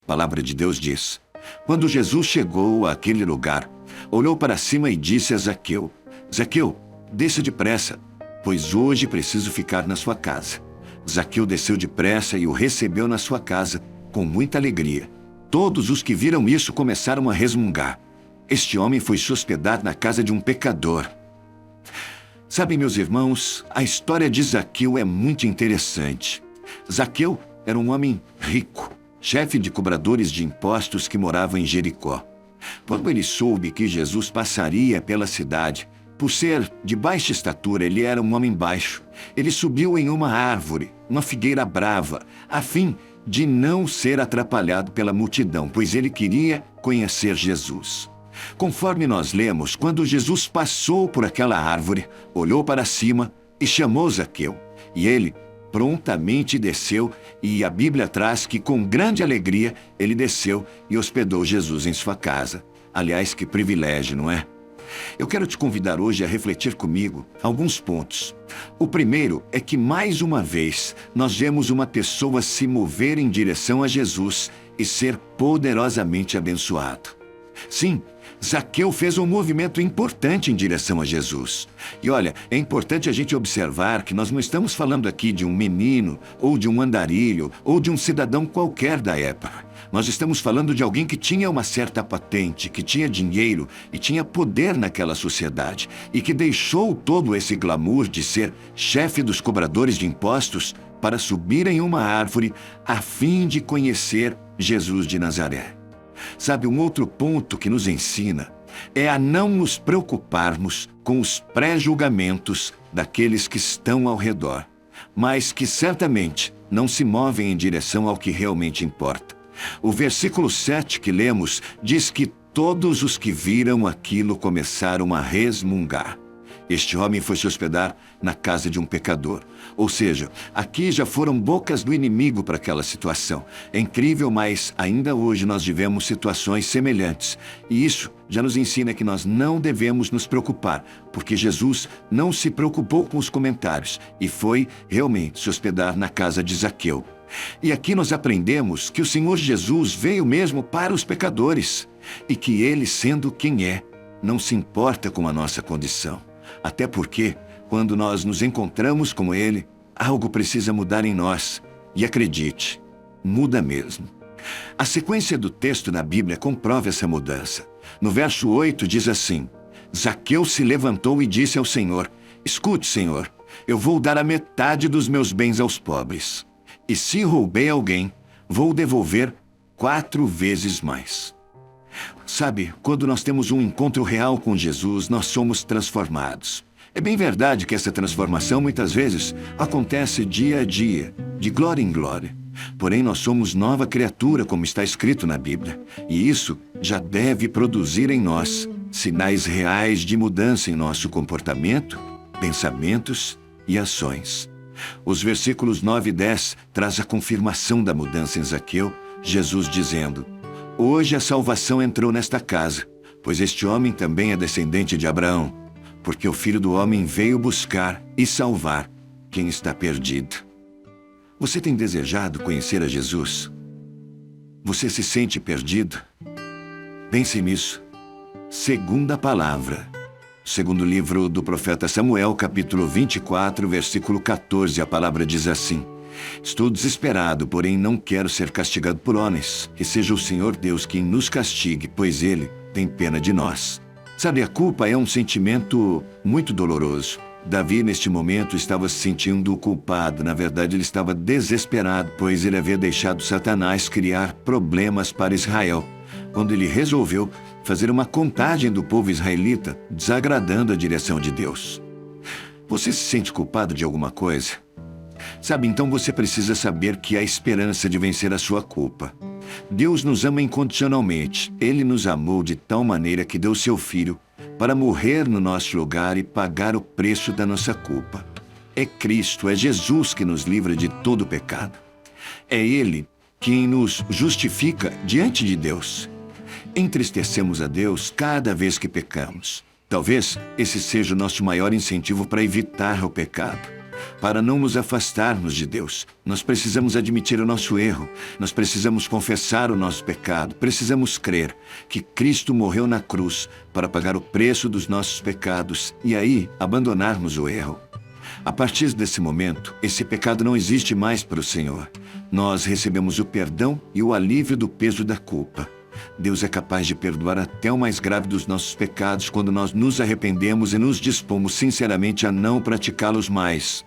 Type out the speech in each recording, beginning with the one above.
A palavra de Deus diz: quando Jesus chegou àquele lugar, olhou para cima e disse a Zaqueu: Zaqueu, desça depressa, pois hoje preciso ficar na sua casa. Zaqueu desceu depressa e o recebeu na sua casa, com muita alegria. Todos os que viram isso começaram a resmungar. Este homem foi se hospedar na casa de um pecador. Sabe, meus irmãos, a história de Zaqueu é muito interessante. Zaqueu era um homem rico, chefe de cobradores de impostos que morava em Jericó. Quando ele soube que Jesus passaria pela cidade, por ser de baixa estatura, ele era um homem baixo. Ele subiu em uma árvore, uma figueira brava, a fim de não ser atrapalhado pela multidão, pois ele queria conhecer Jesus. Conforme nós lemos, quando Jesus passou por aquela árvore, olhou para cima e chamou Zaqueu. E ele prontamente desceu, e a Bíblia traz que com grande alegria ele desceu e hospedou Jesus em sua casa. Aliás, que privilégio, não é? Eu quero te convidar hoje a refletir comigo alguns pontos. O primeiro é que, mais uma vez, nós vemos uma pessoa se mover em direção a Jesus e ser poderosamente abençoado. Sim, Zaqueu fez um movimento importante em direção a Jesus. E olha, é importante a gente observar que nós não estamos falando aqui de um menino, ou de um andarilho, ou de um cidadão qualquer da época. Nós estamos falando de alguém que tinha uma certa patente, que tinha dinheiro e tinha poder naquela sociedade, e que deixou todo esse glamour de ser chefe dos cobradores de impostos para subir em uma árvore a fim de conhecer Jesus de Nazaré. Sabe, um outro ponto que nos ensina é a não nos preocuparmos com os pré-julgamentos daqueles que estão ao redor, mas que certamente não se movem em direção ao que realmente importa. O versículo 7 que lemos diz que todos os que viram aquilo começaram a resmungar. Este homem foi se hospedar na casa de um pecador. Ou seja, aqui já foram bocas do inimigo para aquela situação. É incrível, mas ainda hoje nós vivemos situações semelhantes. E isso já nos ensina que nós não devemos nos preocupar, porque Jesus não se preocupou com os comentários e foi realmente se hospedar na casa de Zaqueu. E aqui nós aprendemos que o Senhor Jesus veio mesmo para os pecadores e que Ele, sendo quem é, não se importa com a nossa condição. Até porque, quando nós nos encontramos com Ele, algo precisa mudar em nós. E acredite, muda mesmo. A sequência do texto na Bíblia comprova essa mudança. No verso 8 diz assim: Zaqueu se levantou e disse ao Senhor: Escute, Senhor, eu vou dar a metade dos meus bens aos pobres. E se roubei alguém, vou devolver 4 vezes mais. Sabe, quando nós temos um encontro real com Jesus, nós somos transformados. É bem verdade que essa transformação muitas vezes acontece dia a dia, de glória em glória. Porém, nós somos nova criatura, como está escrito na Bíblia. E isso já deve produzir em nós sinais reais de mudança em nosso comportamento, pensamentos e ações. Os versículos 9 e 10 traz a confirmação da mudança em Zaqueu, Jesus dizendo: Hoje a salvação entrou nesta casa, pois este homem também é descendente de Abraão, porque o Filho do Homem veio buscar e salvar quem está perdido. Você tem desejado conhecer a Jesus? Você se sente perdido? Pense nisso. Segunda palavra. Segundo livro do profeta Samuel, capítulo 24, versículo 14, a palavra diz assim: Estou desesperado, porém não quero ser castigado por homens. Que seja o Senhor Deus quem nos castigue, pois Ele tem pena de nós. Sabe, a culpa é um sentimento muito doloroso. Davi, neste momento, estava se sentindo culpado. Na verdade, ele estava desesperado, pois ele havia deixado Satanás criar problemas para Israel, quando ele resolveu fazer uma contagem do povo israelita, desagradando a direção de Deus. Você se sente culpado de alguma coisa? Sabe, então você precisa saber que há esperança de vencer a sua culpa. Deus nos ama incondicionalmente. Ele nos amou de tal maneira que deu seu Filho para morrer no nosso lugar e pagar o preço da nossa culpa. É Cristo, é Jesus que nos livra de todo pecado. É Ele quem nos justifica diante de Deus. Entristecemos a Deus cada vez que pecamos. Talvez esse seja o nosso maior incentivo para evitar o pecado. para não nos afastarmos de Deus. Nós precisamos admitir o nosso erro, nós precisamos confessar o nosso pecado, precisamos crer que Cristo morreu na cruz para pagar o preço dos nossos pecados e aí abandonarmos o erro. A partir desse momento, esse pecado não existe mais para o Senhor. Nós recebemos o perdão e o alívio do peso da culpa. Deus é capaz de perdoar até o mais grave dos nossos pecados quando nós nos arrependemos e nos dispomos sinceramente a não praticá-los mais.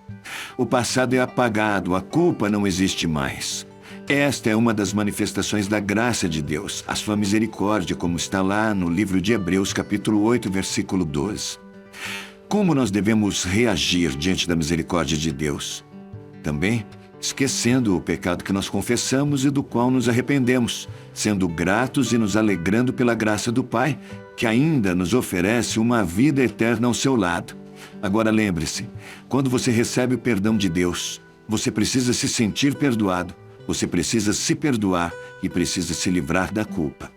O passado é apagado, a culpa não existe mais. Esta é uma das manifestações da graça de Deus, a sua misericórdia, como está lá no livro de Hebreus, capítulo 8, versículo 12. Como nós devemos reagir diante da misericórdia de Deus? Também esquecendo o pecado que nós confessamos e do qual nos arrependemos, sendo gratos e nos alegrando pela graça do Pai, que ainda nos oferece uma vida eterna ao seu lado. Agora lembre-se, quando você recebe o perdão de Deus, você precisa se sentir perdoado, você precisa se perdoar e precisa se livrar da culpa.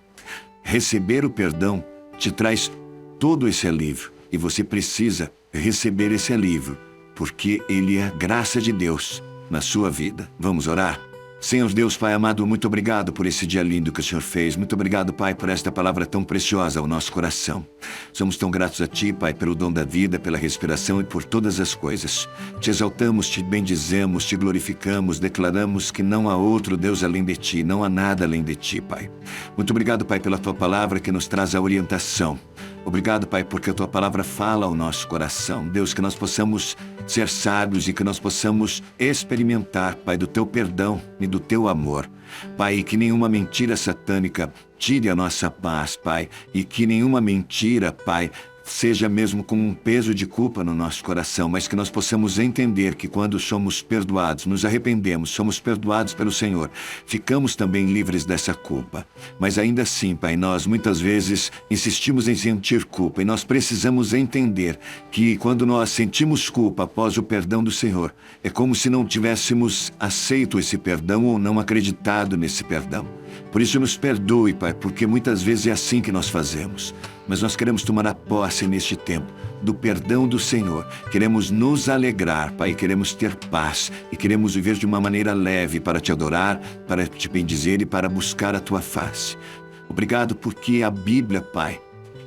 Receber o perdão te traz todo esse alívio. E você precisa receber esse alívio, porque ele é a graça de Deus na sua vida. Vamos orar? Senhor Deus, Pai amado, muito obrigado por esse dia lindo que o Senhor fez. Muito obrigado, Pai, por esta palavra tão preciosa ao nosso coração. Somos tão gratos a Ti, Pai, pelo dom da vida, pela respiração e por todas as coisas. Te exaltamos, Te bendizemos, Te glorificamos, declaramos que não há outro Deus além de Ti, não há nada além de Ti, Pai. Muito obrigado, Pai, pela Tua palavra que nos traz a orientação. Obrigado, Pai, porque a Tua palavra fala ao nosso coração. Deus, que nós possamos ser sábios e que nós possamos experimentar, Pai, do Teu perdão e do Teu amor. Pai, que nenhuma mentira satânica tire a nossa paz, Pai, e que nenhuma mentira, Pai, seja mesmo com um peso de culpa no nosso coração, mas que nós possamos entender que quando somos perdoados, nos arrependemos, somos perdoados pelo Senhor, ficamos também livres dessa culpa. Mas ainda assim, Pai, nós muitas vezes insistimos em sentir culpa e nós precisamos entender que quando nós sentimos culpa após o perdão do Senhor, é como se não tivéssemos aceito esse perdão ou não acreditado nesse perdão. Por isso nos perdoe, Pai, porque muitas vezes é assim que nós fazemos. Mas nós queremos tomar a posse neste tempo do perdão do Senhor. Queremos nos alegrar, Pai, queremos ter paz e queremos viver de uma maneira leve para Te adorar, para Te bendizer e para buscar a Tua face. Obrigado porque a Bíblia, Pai,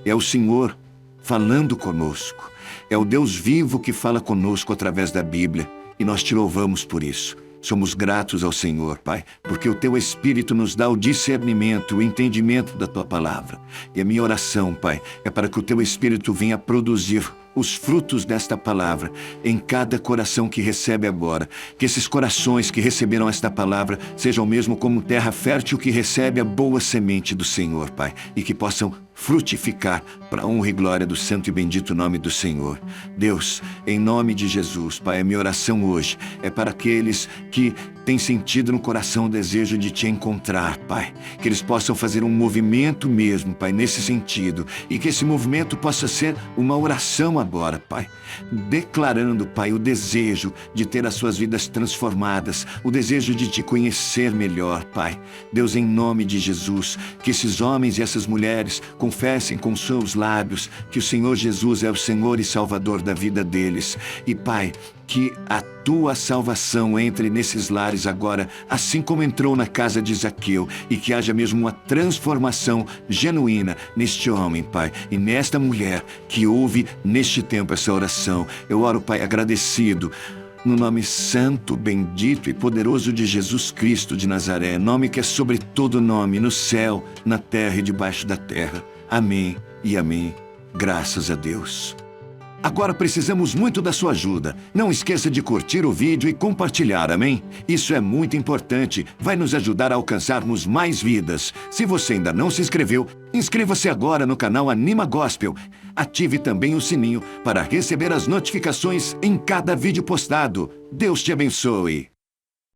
é o Senhor falando conosco. É o Deus vivo que fala conosco através da Bíblia e nós Te louvamos por isso. Somos gratos ao Senhor, Pai, porque o Teu Espírito nos dá o discernimento, o entendimento da Tua palavra. E a minha oração, Pai, é para que o Teu Espírito venha produzir os frutos desta palavra em cada coração que recebe agora. Que esses corações que receberam esta palavra sejam mesmo como terra fértil que recebe a boa semente do Senhor, Pai, e que possam frutificar para a honra e glória do santo e bendito nome do Senhor. Deus, em nome de Jesus, Pai, a minha oração hoje é para aqueles que têm sentido no coração o desejo de Te encontrar, Pai. Que eles possam fazer um movimento mesmo, Pai, nesse sentido. E que esse movimento possa ser uma oração agora, Pai. Declarando, Pai, o desejo de ter as suas vidas transformadas, o desejo de Te conhecer melhor, Pai. Deus, em nome de Jesus, que esses homens e essas mulheres confessem com seus lábios que o Senhor Jesus é o Senhor e Salvador da vida deles. E, Pai, que a Tua salvação entre nesses lares agora, assim como entrou na casa de Zaqueu, e que haja mesmo uma transformação genuína neste homem, Pai, e nesta mulher que ouve neste tempo essa oração. Eu oro, Pai, agradecido, no nome santo, bendito e poderoso de Jesus Cristo de Nazaré, nome que é sobre todo nome, no céu, na terra e debaixo da terra. Amém e amém. Graças a Deus. Agora precisamos muito da sua ajuda. Não esqueça de curtir o vídeo e compartilhar, amém? Isso é muito importante, vai nos ajudar a alcançarmos mais vidas. Se você ainda não se inscreveu, inscreva-se agora no canal Anima Gospel. Ative também o sininho para receber as notificações em cada vídeo postado. Deus te abençoe.